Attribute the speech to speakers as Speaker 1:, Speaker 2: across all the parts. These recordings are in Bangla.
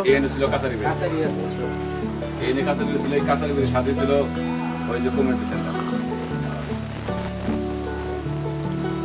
Speaker 1: এখানে ছিল কাছারি এই কাছারি ছিল, এই কাছারি সাথে ছিল ওই যে কমিউনিটি সেন্টার,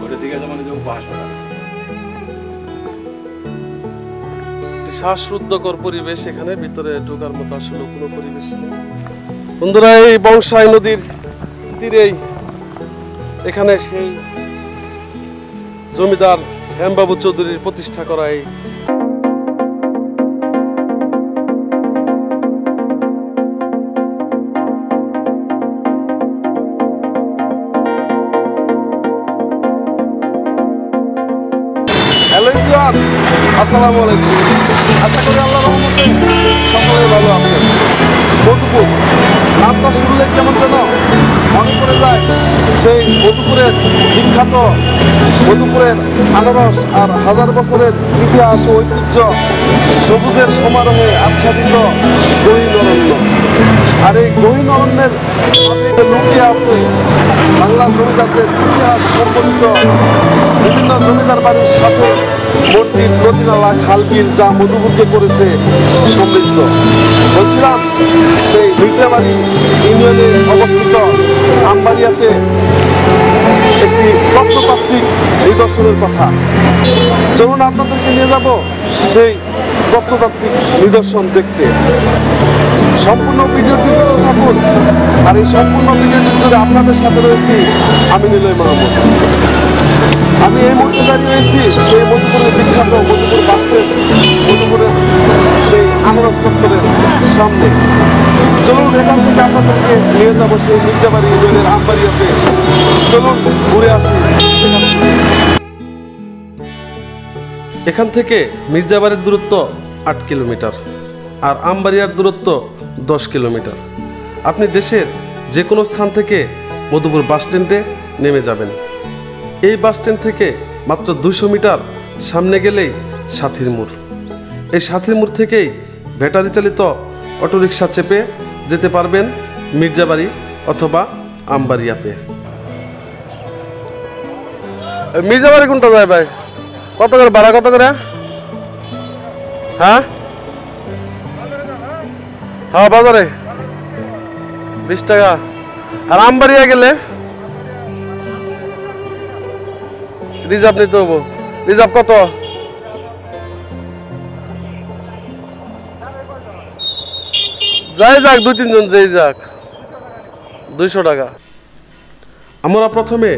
Speaker 1: ওটা দিকে যেমন যে হাসপাতাল।
Speaker 2: শ্বাসরুদ্ধকর পরিবেশ, এখানে ভিতরে ঢোকার মতো আসলে কোনো পরিবেশ নেই। বন্ধুরা, এই বংশাই নদীর তীরেই এখানে সেই জমিদার হেমবাবু চৌধুরীর প্রতিষ্ঠা করা এই আসসালামু আলাইকুম। আশা করি আল্লাহর রহমতে সকলে ভালো আছেন। মধুপুর নামটা শুনলে কেমন যেন মনে পড়ে যায় সেই মধুপুরের বিখ্যাত মধুপুরের আনারস আর হাজার বছরের ইতিহাস ও ঐতিহ্য, সবুজের সমারোহে আচ্ছাদিত গহীন অরণ্য। আর এই গহীন অরণ্যের মাঝে লুকিয়ে আছে বাংলার জমিদারদের ইতিহাস সম্বলিত বিভিন্ন জমিদার বাড়ির সাথে মসজিদ, নদী-নালা, খাল-বিল, যা মধুপুরকে করেছে সমৃদ্ধ। বলছিলাম সেই মির্জাবাড়ি ইউনিয়নে অবস্থিত আমবাড়িয়াতে একটি প্রত্নতাত্ত্বিক নিদর্শনের কথা। চলুন আপনাদেরকে নিয়ে যাব সেই প্রত্নতাত্ত্বিক নিদর্শন দেখতে। সম্পূর্ণ ভিডিওটি দেখতে থাকুন। আর এই সম্পূর্ণ ভিডিওটি জুড়ে আপনাদের সাথে রয়েছি আমি নিলয় মাহমুদ। আমি এই মুহূর্তে দাঁড়িয়ে রয়েছি সেই মধুপুরের বিখ্যাত মধুপুর বাস স্ট্যান্ড, মধুপুরের সেই আনারস চত্বরের সামনে। চলুন এখান থেকে আপনাদেরকে নিয়ে যাব সেই মির্জাবাড়ি ইউনিয়নের আমবাড়িয়াতে। চলুন ঘুরে আসি সেখান থেকে। এখান থেকে মির্জাবাড়ির দূরত্ব 8 কিলোমিটার আর আমবাড়িয়ার দূরত্ব 10 কিলোমিটার। আপনি দেশের যে কোনো স্থান থেকে মধুপুর বাস স্ট্যান্ডে নেমে যাবেন। এই বাস স্ট্যান্ড থেকে মাত্র 200 মিটার সামনে গেলেই সাথীর মোড়। এই সাথীর মোড় থেকেই ব্যাটারি চালিত অটোরিকশা চেপে যেতে পারবেন মির্জাবাড়ি অথবা আমবাড়িয়াতে। মির্জাবাড়ি কোনটা যায় ভাই? কত করে ভাড়া? কত করে? হ্যাঁ হ্যাঁ, বাজারে 20 টাকা। আর আমবাড়িয়া গেলে রিজার্ভ নিতে হবো। রিজার্ভ কত? যাই যাক, 2-3 জন যেই যাক, 200 টাকা। আমরা প্রথমে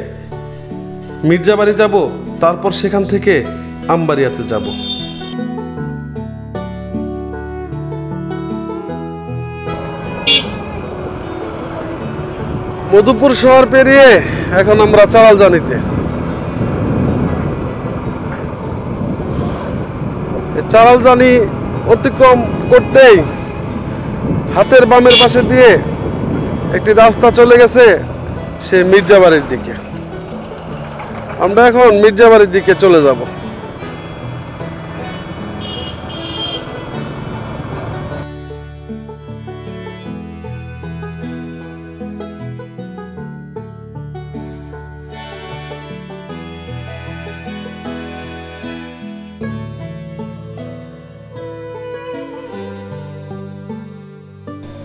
Speaker 2: মির্জাবাড়ি যাব, তারপর সেখান থেকে আমবাড়িয়াতে যাব। মধুপুর শহর পেরিয়ে এখন আমরা চারালজানিতে। চারালজানি অতিক্রম করতেই হাতের বামের পাশে দিয়ে একটি রাস্তা চলে গেছে সে মির্জাবাড়ির দিকে। আমরা এখন মির্জাবাড়ির দিকে চলে যাব।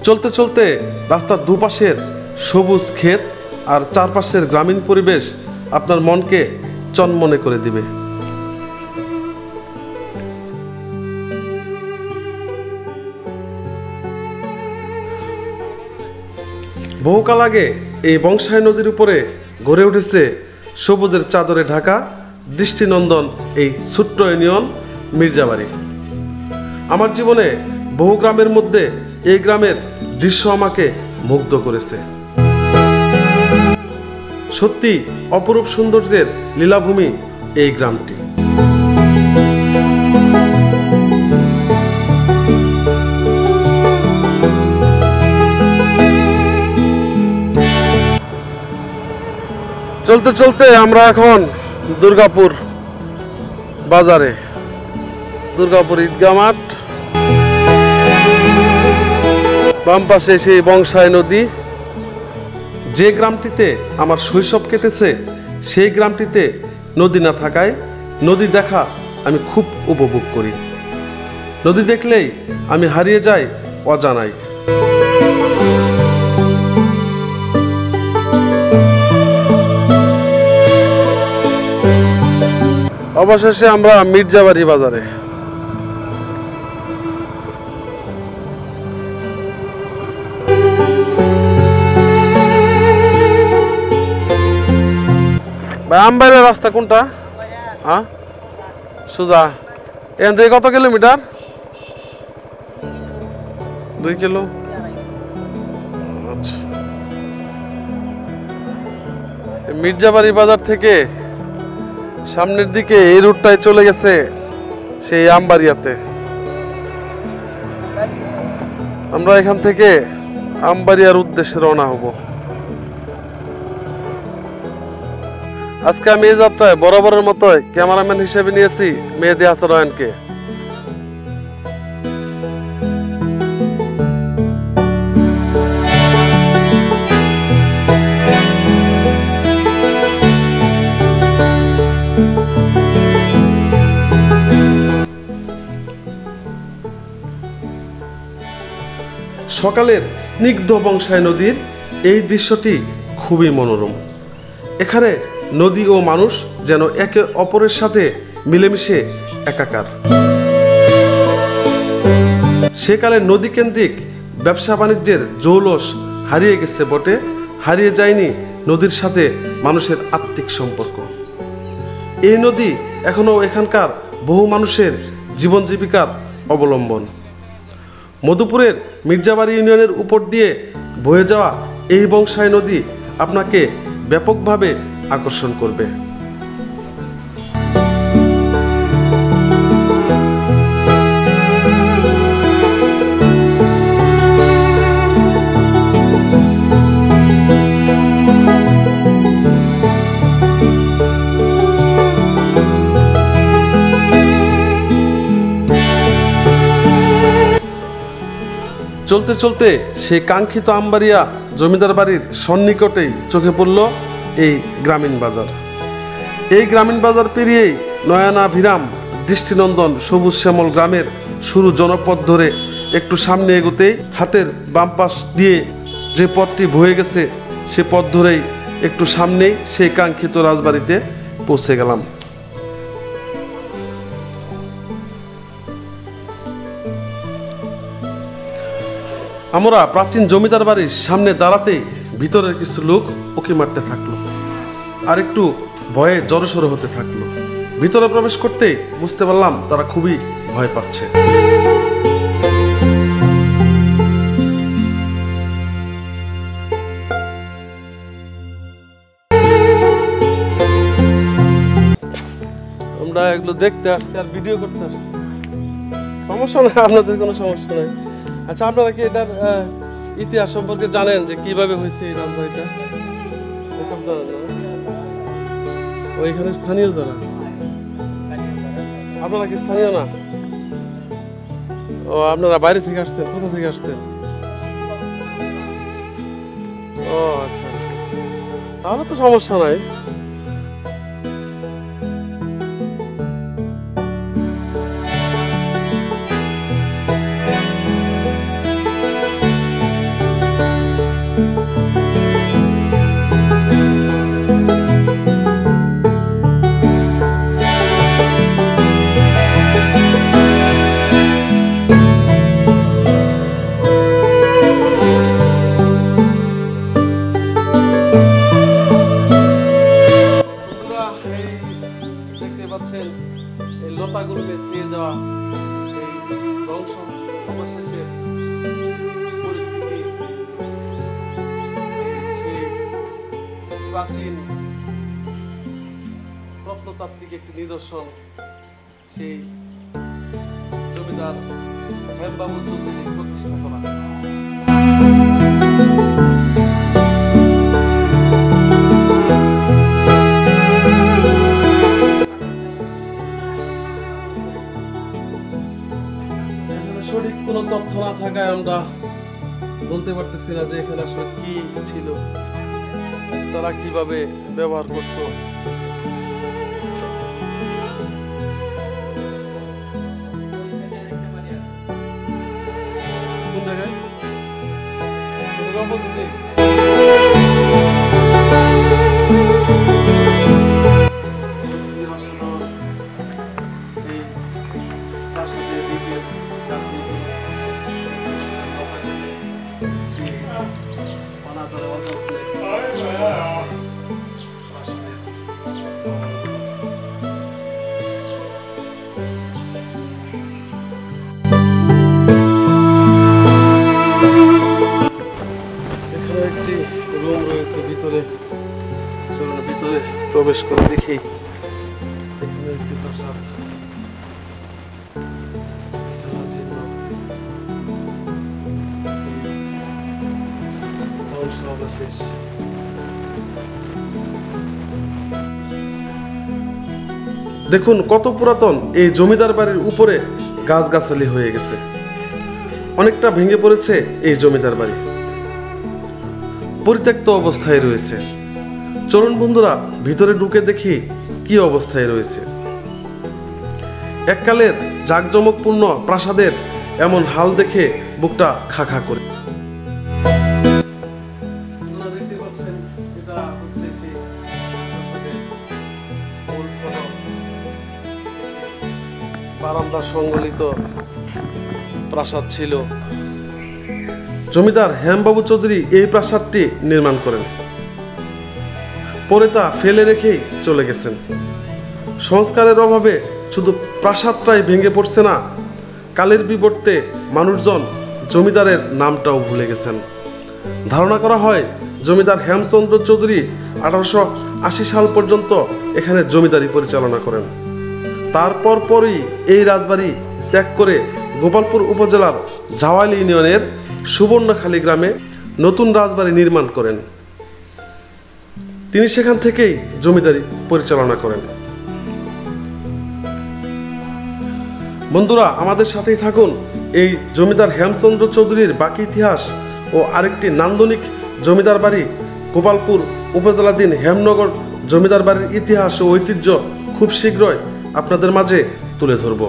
Speaker 2: চলতে চলতে রাস্তার দুপাশের সবুজ ক্ষেত আর চারপাশের গ্রামীণ পরিবেশ আপনার মনকে চনমনে করে দিবে। বহুকাল আগে এই বংশাই নদীর উপরে গড়ে উঠেছে সবুজের চাদরে ঢাকা দৃষ্টিনন্দন এই ছোট্ট ইউনিয়ন মির্জাবাড়ি। আমার জীবনে বহু গ্রামের মধ্যে এই গ্রামের দৃশ্য আমাকে মুগ্ধ করেছে। সত্যি অপরূপ সৌন্দর্যের লীলাভূমি এই গ্রামটি। চলতে চলতে আমরা এখন দুর্গাপুর বাজারে, দুর্গাপুর ঈদগাহ মাঠ, বাম পাশে সেই বংশাই নদী। যে গ্রামটিতে আমার শৈশব কেটেছে সেই গ্রামটিতে নদী না থাকায় নদী দেখা আমি খুব উপভোগ করি। নদী দেখলেই আমি হারিয়ে যাই অজানায়। অবশেষে আমরা মির্জাবাড়ি বাজারে। ভাই আমবাড়ির রাস্তা কোনটা? হ্যাঁ সোজা এখান থেকে কত কিলোমিটার? 2 কিলো। আচ্ছা, মির্জাবাড়ি বাজার থেকে সামনের দিকে এই রুটটায় চলে গেছে সেই আমবাড়িয়াতে। আমরা এখান থেকে আমবাড়িয়ার উদ্দেশ্যে রওনা হব। আজকে আমি এই যাত্রায় বরাবরের মতো ক্যামেরাম্যান হিসেবে নিয়েছি মেহেদী হাসান রয়্যানকে। সকালের স্নিগ্ধ বংশায় নদীর এই দৃশ্যটি খুবই মনোরম। এখানে নদী ও মানুষ যেন একে অপরের সাথে মিলেমিশে একাকার। সেকালে নদী কেন্দ্রিক ব্যবসা বাণিজ্যের জৌলস হারিয়ে গেছে বটে, হারিয়ে যায়নি নদীর সাথে মানুষের আত্মিক সম্পর্ক। এই নদী এখনো এখানকার বহু মানুষের জীবন জীবিকার অবলম্বন। মধুপুরের মির্জাবাড়ি ইউনিয়নের উপর দিয়ে বয়ে যাওয়া এই বংশায় নদী আপনাকে ব্যাপকভাবে আকর্ষণ করবে। চলতে চলতে সেই কাঙ্ক্ষিত আমবাড়িয়া জমিদার বাড়ির সন্নিকটেই চোখে পড়ল এই গ্রামীণ বাজার। এই গ্রামীণ বাজার পেরিয়েই নয়নাভিরাম দৃষ্টিনন্দন সবুজ শ্যামল গ্রামের শুরু জনপথ ধরে একটু সামনে এগোতেই হাতের বাম পাশ দিয়ে যে পথটি বয়ে গেছে সে পথ ধরেই একটু সামনেই সেই কাঙ্ক্ষিত রাজবাড়িতে পৌঁছে গেলাম। আমরা প্রাচীন জমিদার বাড়ির সামনে দাঁড়াতেই ভিতরের কিছু লোক উঁকি মারতে থাকলো, আর একটু ভয়ে জড়সড় হতে থাকলো। ভিতরে প্রবেশ করতেই বুঝতে পারলাম তারা খুবই ভয় পাচ্ছে। আমরা এগুলো দেখতে আসছি আর ভিডিও করতে আসছি, সমস্যা নাই, আপনাদের কোনো সমস্যা নাই। আচ্ছা, আপনারা কি এটার ইতিহাস সম্পর্কে জানেন যে কিভাবে হয়েছে এই রাজবাড়িটা? এসব জানেন না? ওইখানে স্থানীয় যারা, আপনারা কি স্থানীয় না? ও, আপনারা বাইরে থেকে আসছেন? কোথা থেকে আসছেন? ও আচ্ছা আচ্ছা, তাহলে তো সমস্যা নাই। প্রাচীন প্রত্নতাত্ত্বিক একটি নিদর্শন, সেই জমিদার হেমবাবু চৌধুরী প্রতিষ্ঠা করা। সঠিক কোনো তথ্য না থাকায় আমরা বলতে পারতেছি না যে এখানে আসলে কি ছিল, তারা কিভাবে ব্যবহার করত। অপোজিটে। এখানে একটি রুম রয়েছে ভিতরে, চলুন ভিতরে প্রবেশ করে দেখি। এখানে একটি প্রাসাদ, জরাজীর্ণ ধ্বংসাবশেষ। দেখুন কত পুরাতন এই জমিদার বাড়ির উপরে গাছগাছালি হয়ে গেছে, অনেকটা ভেঙে পড়েছে এই জমিদার বাড়ি, পরিত্যক্ত অবস্থায় রয়েছে। চলুন বন্ধুরা ভিতরে ঢুকে দেখি কি অবস্থায় রয়েছে। এককালের জাঁকজমকপূর্ণ প্রাসাদের এমন হাল দেখে বুকটা খা খা করে। বারান্দা সংগলিত প্রাসাদ ছিল। জমিদার হেমবাবু চৌধুরী এই প্রাসাদটি নির্মাণ করেন, পরে তা ফেলে রেখেই চলে গেছেন। সংস্কারের অভাবে শুধু প্রাসাদটাই ভেঙে পড়ছে না, কালের বিবর্তে মানুষজন জমিদারের নামটাও ভুলে গেছেন। ধারণা করা হয় জমিদার হেমচন্দ্র চৌধুরী 1880 সাল পর্যন্ত এখানে জমিদারি পরিচালনা করেন। তারপর পরই এই রাজবাড়ি ত্যাগ করে গোপালপুর উপজেলার ঝাওয়ালি ইউনিয়নের সুবর্ণখালী গ্রামে নতুন রাজবাড়ি নির্মাণ করেন। তিনি সেখান থেকেই জমিদারি পরিচালনা করেন। বন্ধুরা আমাদের সাথেই থাকুন, এই জমিদার হেমচন্দ্র চৌধুরীর বাকি ইতিহাস ও আরেকটি নান্দনিক জমিদার বাড়ি গোপালপুর উপজেলাধীন হেমনগর জমিদার বাড়ির ইতিহাস ও ঐতিহ্য খুব শীঘ্রই আপনাদের মাঝে তুলে ধরব।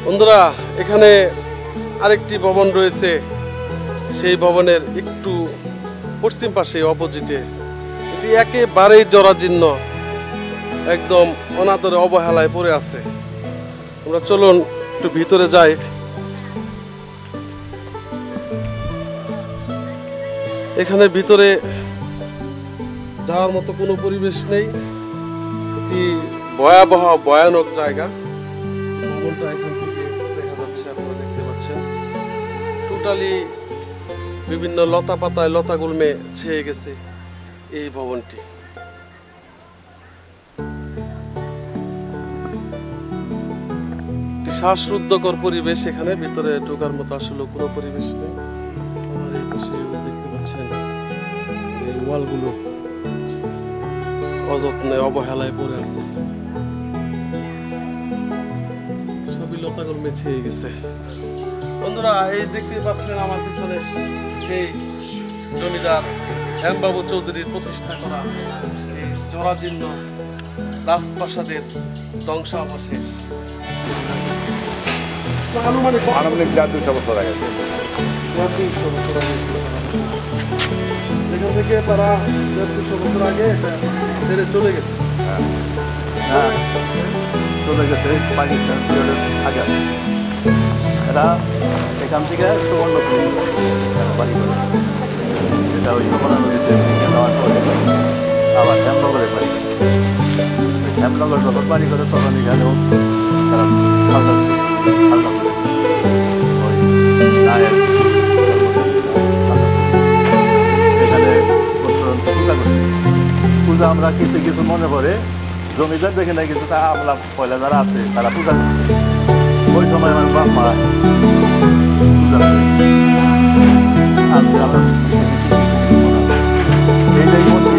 Speaker 2: বন্ধুরা এখানে আরেকটি ভবন রয়েছে, সেই ভবনের একটু পশ্চিম পাশে অপোজিটে। এটি একেবারেই জরাজীর্ণ, একদম অনাদরে অবহেলায় পড়ে আছে। আমরা চলুন একটু ভিতরে যাই। এখানে ভিতরে যাওয়ার মতো কোনো পরিবেশ নেই, এটি ভয়াবহ ভয়ানক জায়গা। ভবনটা এখান থেকে দেখা যাচ্ছে, আপনারা দেখতে পাচ্ছেন টোটালি বিভিন্ন লতা পাতায় লতা গুল্মে ছেয়ে গেছে এই ভবনটি। শ্বাসরুদ্ধকর পরিবেশ, এখানে ভিতরে ঢোকার মতো আসলে কোনো পরিবেশ নেই। আর এই পাশে দেখতে পাচ্ছেন এই ওয়ালগুলো অযত্নে অবহেলায় পড়ে আছে, সবই লতাগুলো ছেয়ে গেছে। বন্ধুরা এই দেখতে পাচ্ছেন আমার পিছনে সেই জমিদার হেমবাবু চৌধুরীর প্রতিষ্ঠা করা এই জরাজীর্ণ রাজপ্রাসাদের ধ্বংসাবশেষ। আনুমানিক
Speaker 1: 200 বছর আগে।
Speaker 2: এখান থেকে তারা 200 বছর আগে ছেড়ে চলে গেছে।
Speaker 3: হ্যাঁ চলে গেছে পাকিস্তান আগে। এরা এখান থেকে সুবর্ণপুর বাড়ি করে, সেটা ওই যমুনা নদীতে নেওয়ার পরে আবার হেমনগরে বাড়ি করে। হেমনগর যখন বাড়ি করে তখন এখানেও তারা খালনা করে ওই গায়ের এখানে পূজা করছে। পূজা আমরা কিছু কিছু মনে পড়ে জমিদার দেখে নাই, কিন্তু তা আমরা পয়লা যারা আছে তারা পূজা করছে। ওই সময় আমার বাপ মা পূজা করে আছে। আমরা এইটাই মন্দির,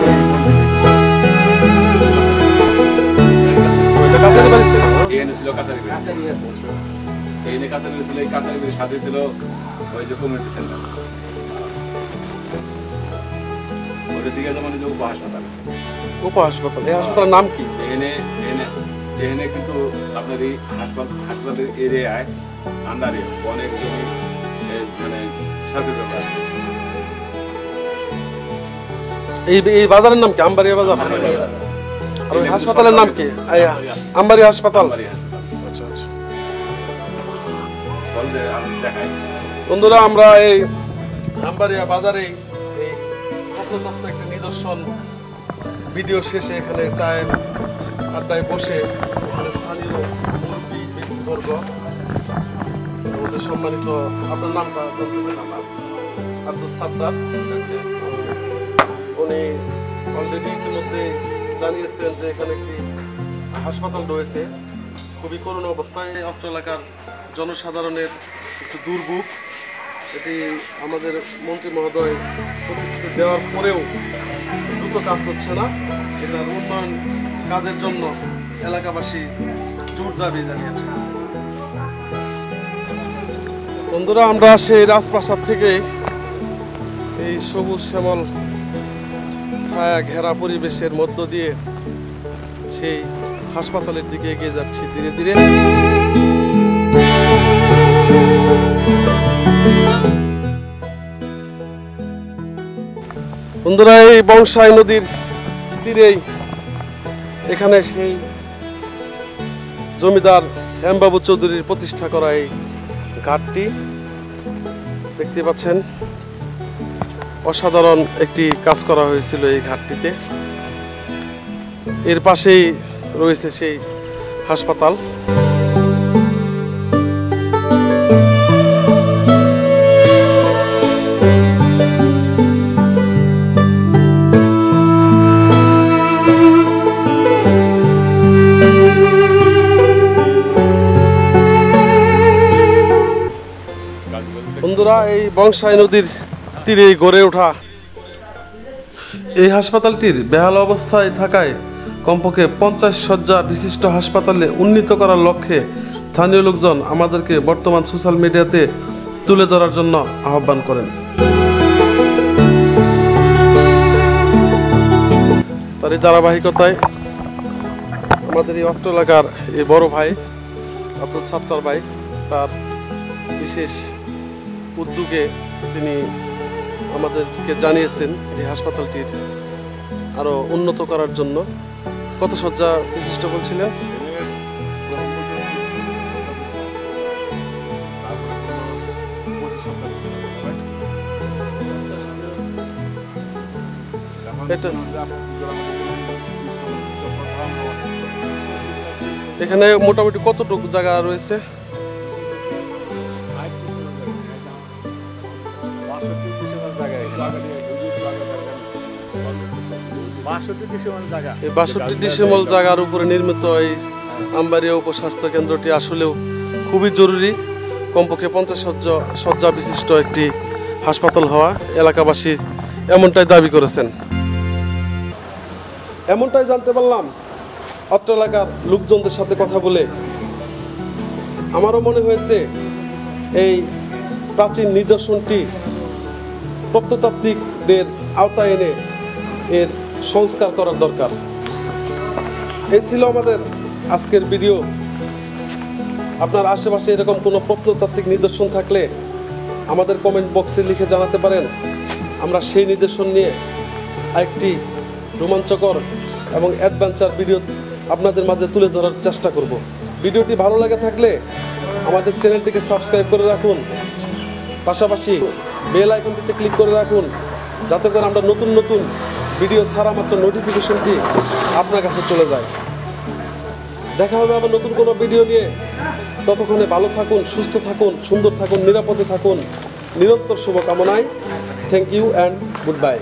Speaker 1: এখানে ছিল কাছারি বাড়ি, এখানে কাছারি বাড়ি ছিল। এই কাছারি বাড়ির সাথে ছিল ওই যে কমিউনিটি সেন্টার ওইটার দিকে যেমন যে উপ হাসপাতাল
Speaker 2: হাসপাতাল, এই হাসপাতালের নাম কি?
Speaker 1: এখানে কিন্তু আপনার এই হাসপাতালের এরিয়ায় আন্ডারে অনেক জমি মানে সরকারি ব্যাপার।
Speaker 2: এই বাজারের নাম কি? আমবাড়িয়া বাজার। আর ওই হাসপাতালের নাম কি? আমবাড়ি হাসপাতাল। আচ্ছা আচ্ছা। বন্ধুরা, আমরা এই আমবাড়িয়া বাজারে এই প্রত্নতত্ত্ব একটা নিদর্শন ভিডিও শেষে এখানে চায়ের আড্ডায় বসে এখানে স্থানীয় মুরব্বী ব্যক্তিবর্গ, আমাদের সম্মানিত, আপনার নামটা আব্দুল সাত্তার, উনি অলরেডি ইতিমধ্যে জানিয়েছেন যে এখানে একটি হাসপাতাল রয়েছে, খুবই করুণ অবস্থায়। অত্র এলাকার জনসাধারণের একটু দুর্ভোগ, এটি আমাদের মন্ত্রী মহোদয় প্রতিশ্রুতি দেওয়ার পরেও দ্রুত কাজ হচ্ছে না। এটার উন্নয়ন কাজের জন্য এলাকাবাসী জোর দাবি জানিয়েছে। বন্ধুরা, আমরা সেই রাজপ্রাসাদ থেকে এই সবুজ শ্যামল ছায়া ঘেরা পরিবেশের মধ্য দিয়ে সেই হাসপাতালের দিকে এগিয়ে যাচ্ছি ধীরে ধীরে। বন্ধুরা, এই বংশাই নদীর তীরেই এখানে সেই জমিদার হেমবাবু চৌধুরীর প্রতিষ্ঠা করা এই ঘাটটি দেখতে পাচ্ছেন। অসাধারণ একটি কাজ করা হয়েছিল এই ঘাটটিতে। এর পাশেই রয়েছে সেই হাসপাতাল। বন্ধুরা, এই বংশাই নদীর তীরে গড়ে ওঠা এই হাসপাতালটির বেহাল অবস্থায় থাকায় কমপক্ষে 50 শয্যা বিশিষ্ট হাসপাতালে উন্নীত করার লক্ষ্যে স্থানীয় লোকজন আমাদেরকে বর্তমান সোশ্যাল মিডিয়াতে তুলে ধরার জন্য আহ্বান করেন। তার এই ধারাবাহিকতায় আমাদের এই অত্র এলাকার এই বড় ভাই আব্দুল সাত্তার ভাই, তার বিশেষ উদ্যোগে তিনি আমাদেরকে জানিয়েছেন এই হাসপাতালটির আরো উন্নত করার জন্য। কত শয্যা বিশিষ্ট বলছিলেন? এখানে মোটামুটি কতটুকু জায়গা রয়েছে? এই 62 ডিসিমল জায়গার উপরে নির্মিত এই আমবাড়িয়া উপস্বাস্থ্য কেন্দ্রটি আসলেও খুবই জরুরি। কমপক্ষে 50 শয্যা বিশিষ্ট একটি হাসপাতাল হওয়া এলাকাবাসীর এমনটাই দাবি করেছেন। এমনটাই জানতে পারলাম অত্র এলাকার লোকজনদের সাথে কথা বলে। আমারও মনে হয়েছে এই প্রাচীন নিদর্শনটি প্রত্নতাত্ত্বিকদের আওতায় এনে এর সংস্কার করার দরকার। এই ছিল আমাদের আজকের ভিডিও। আপনার আশেপাশে এরকম কোনো প্রত্নতাত্ত্বিক নিদর্শন থাকলে আমাদের কমেন্ট বক্সে লিখে জানাতে পারেন। আমরা সেই নিদর্শন নিয়ে আরেকটি রোমাঞ্চকর এবং অ্যাডভেঞ্চার ভিডিও আপনাদের মাঝে তুলে ধরার চেষ্টা করব। ভিডিওটি ভালো লাগে থাকলে আমাদের চ্যানেলটিকে সাবস্ক্রাইব করে রাখুন, পাশাপাশি বেল আইকনটিতে ক্লিক করে রাখুন, যাতে করে আমরা নতুন নতুন ভিডিও ছাড়া মাত্র নোটিফিকেশনটি আপনার কাছে চলে যায়। দেখা হবে আবার নতুন কোনো ভিডিও নিয়ে। ততক্ষণে ভালো থাকুন, সুস্থ থাকুন, সুন্দর থাকুন, নিরাপদে থাকুন। নিরন্তর শুভকামনায় thank you and good bye.